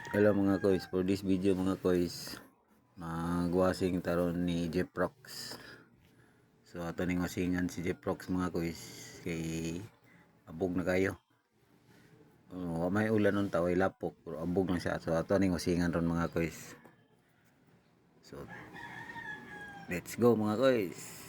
Hello mga kois, for this video mga kois, magwasing taron ni Jeprox. So ato ning wasingan si Jeprox mga kois kay abog na kayo. May ulan nun taway lapok pero abog na siya. So ato ning wasingan ron mga kois. So let's go mga kois.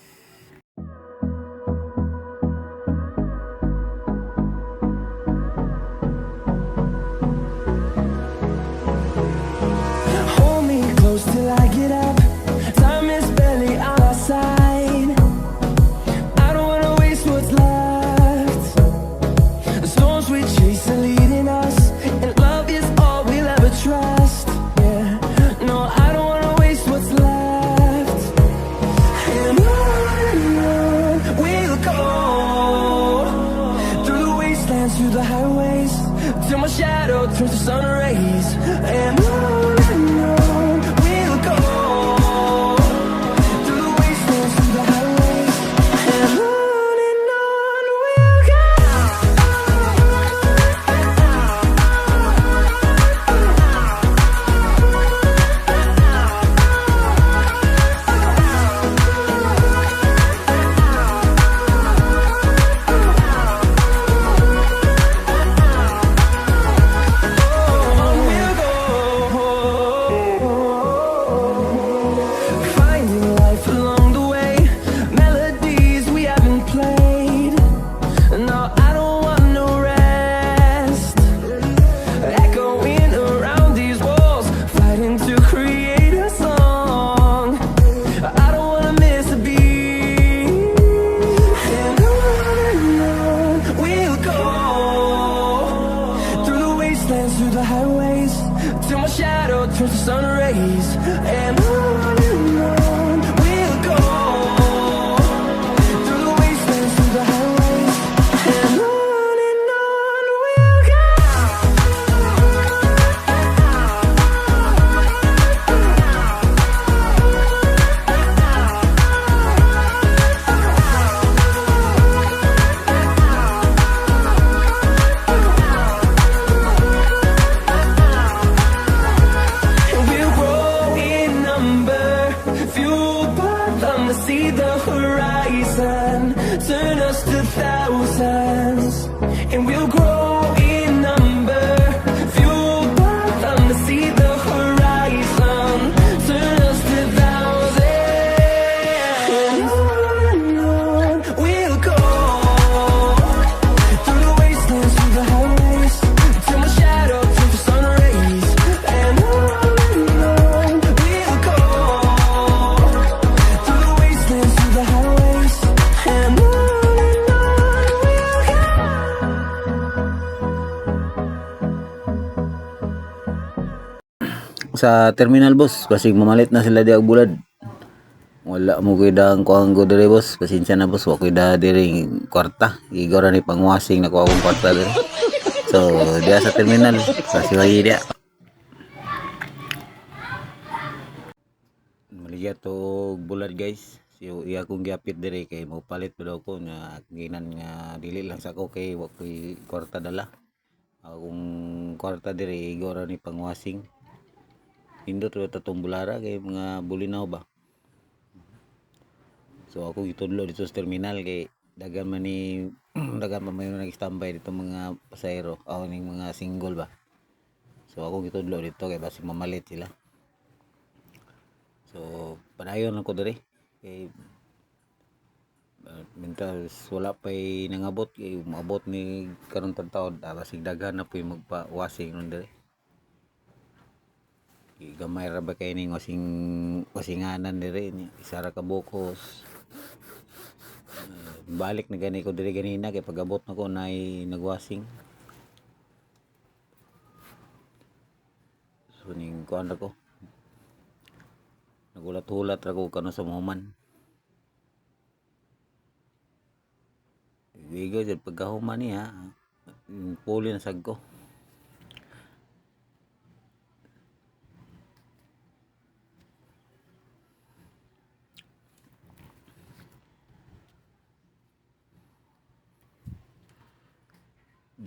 Hold me close till I get up. Time is barely on our side. I don't wanna waste what's left. The storms we chase are leading us, and love is all we'll ever trust. Yeah, no, I don't wanna waste what's left. And on we'll go, through the wastelands, through the highways, till my shadow turns to sun rays. And on we'll go, through the wastelands, through the highways, and on we'll go. Finding life along the way, melodies we haven't played. No, I don't want no rest. Echoing around these walls, fighting to create a song. I don't wanna miss a beat. And on we'll go, through the wastelands, through the highways, till my shadow turns to sun rays. And on we'll go, through the wastelands, through the highways, and on we'll go. We'll grow in number, fueled by them to see the horizon, turn us to thousands. And we'll grow in number, fueled by them to see the horizon, turn us to thousands. And on we'll go, through the wastelands, through the highways, till my shadow turns to sun rays. And on we'll go, through the wastelands, through the highways, and on we'll go. Sa terminal boss, basig mamalit na sila di og bulad. Wala mo koy dang kuang go dire boss. Pasensya na boss, wa koy da dire kwarta. Igaw ra ni pangwasing na ko akong kwarta dire. So, dia sa terminal, sa siwayi dia. Maligya to bulad guys. So, iya kong giapit dire kay mo palit pa daw ko nga ginan nga dili lang sa ko kay wa koy kwarta dala. Akong kwarta dire igaw ra ni pangwasing. Indot ro tatong bulara kay mga bulinaw ba. So ako gitudlo dito sa terminal kay dagan man ni dagan man may nag-standby dito mga pasahero o ning mga single ba. So ako gitudlo dito kay basi mamalit sila. So padayon ako diri kay mental wala pay nangabot kay umabot ni karon taon basig daghan na puy magpa-washing nun diri. Gamay ra ba kay ning wasinganan diri ni isa ra ka bukos. Balik na gani ko diri ganina kay pagabot nako nay nagwasing. So ning kuan ra ko. Nagulat-hulat ra ko kano sa muhuman. Bigo jud pagkahuman niya. Puli na sad ko.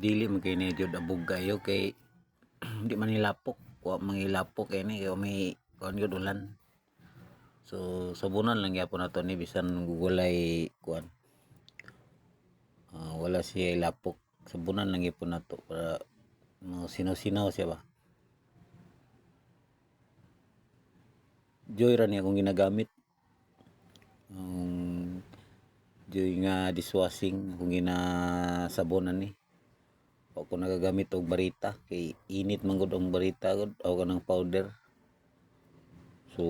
dili man kay ni jud abog kayo kay di man nilapok. wa mangilapok ini kay may kuan gyud ulan. So sabunan lang gyapon nato ni bisan gugulay kuan. Wala siya ilapok. Sabunan lang gyapon nato para sinaw-sinaw siya ba. Joy ra ni akong ginagamit. Joy nga dishwashing akong ginasabonan ni. Ako nagagamit og barita kay init man gud ang barita gud aw kanang powder. So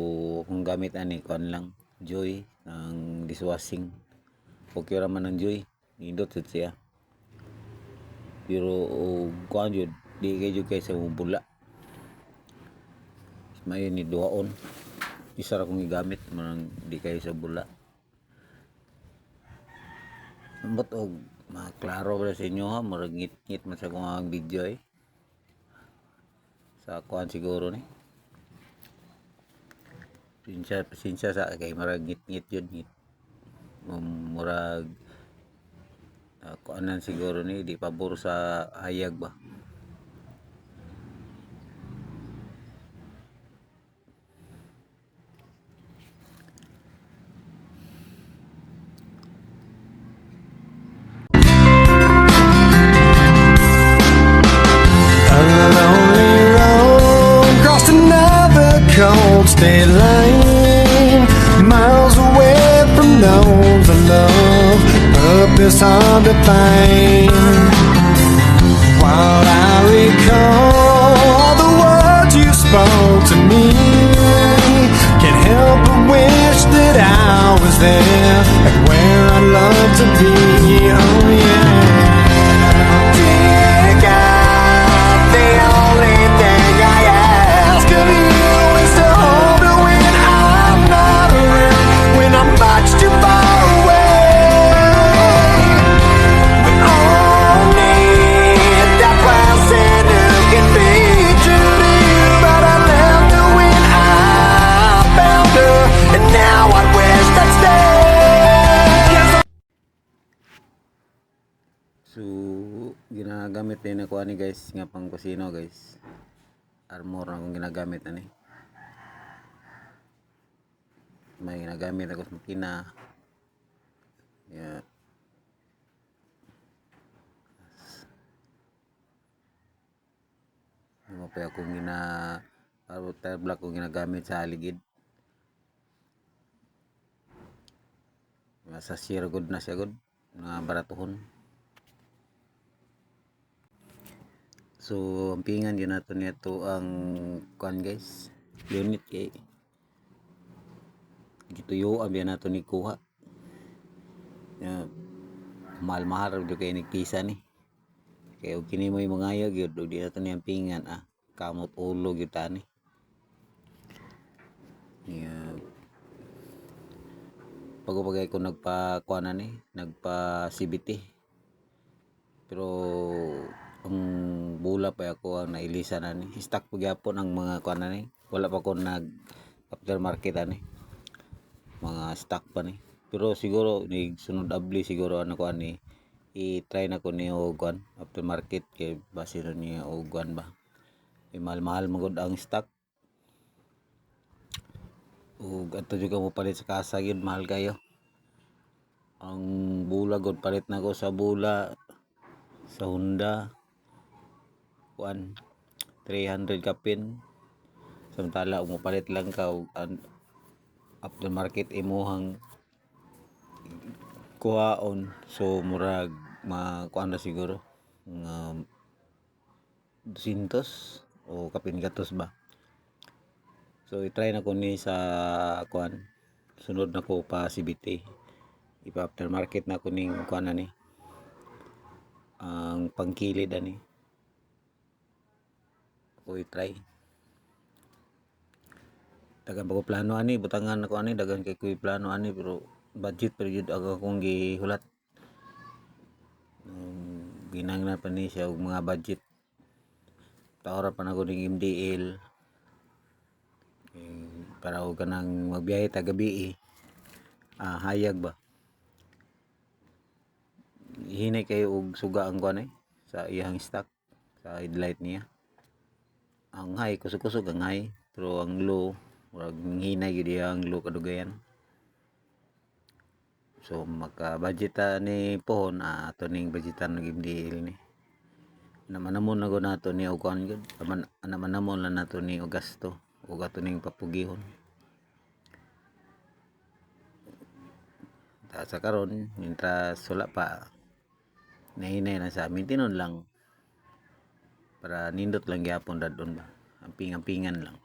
kung gamit ani kuan lang Joy ang dishwashing. Okay ra man ang Joy, nindot jud siya. Pero kuan jud di kay jud kay sa bula. May ni duhaon. Isa ra kong gigamit man di kay sa bula. Ambot og maklaro ba sa inyo ha, murag ngit-ngit man sa kong video sa kuan siguro ni. Pasensya sa kay murag ngit-ngit yun ngit. Murag kuanan siguro ni di pabor sa hayag ba. Cold state line, miles away from those I love. Purpose hard to find. While I recall the words you spoke to me, can't help but wish that I was there, like where I'd love to be. Oh yeah. Dear God, the only thing I ask of you. Much too far away. We all need that person who can be true to you. But I left her when I found her, and now I wish I'd stay. So ginagamit din ako ani guys nga pang kusino guys. Armor na akong ginagamit ani. May ginagamit ako sa makina. Yeah. Ano pa akong tire block kong ginagamit sa aligid. Sa share good na siya good. Mga baratuhon. So, ang pingan yun nato nito ang kuan guys. Unit kay gituyo abya nato ni kuha. Mahal-mahal jud kay nigpisa ni. Kay og kini mo'y mangayag gyud di nato ni ang pingan kamot ulo gyud tani. Pagpagay ko nagpa-kuana ni, nagpa CBT. Pero ang bula pa ako ang nailisa na ni. Stock pa gyapon ang mga kuana ni. Wala pa ko nag aftermarket ani. Mga stock pa ni. Pero siguro ni sunod abli siguro ano ko ani i-try na ko ni og kuan aftermarket kay base ni og kuan ba. Mahal-mahal magud ang stock. Ug ato juga mo palit sa kasa gyud mahal kayo. Ang bula gud palit na ko sa bula sa Honda 300 kapin. Samtala mo palit lang ka og aftermarket imuhang kuhaon, so murag makuan na siguro nga 200 o kapin gatos ba. So i-try na ko ni sa kuan, sunod na ko pa CBT, ipa aftermarket na ko ning kuan ani ang pangkilid ani ko i-try. Dagan pa ko plano ani, butangan ako ani, dagan kay ko plano ani, pero budget pero jud ako akong gihulat. Ginanglan pa ni siya og mga budget. Taora pa na ko ning MDL. Para og kanang magbiyahe ta gabi hayag ba. Hinay kayo og suga ang kuan sa iyang stock sa headlight niya. ang high kusog-kusog ang high pero ang low murag hinay gyud iya ang low kadugayan. So maka-budget ni pohon ato ning budgetan ng MDL ni. Namanamon na gud nato ni og kuan gyud. Namanamon lang nato ni og gasto ug ato ning papugihon. Ta sa karon mientras wala pa nahinay na sa amin tinon lang para nindot lang gyapon dadon ba. Amping-ampingan lang.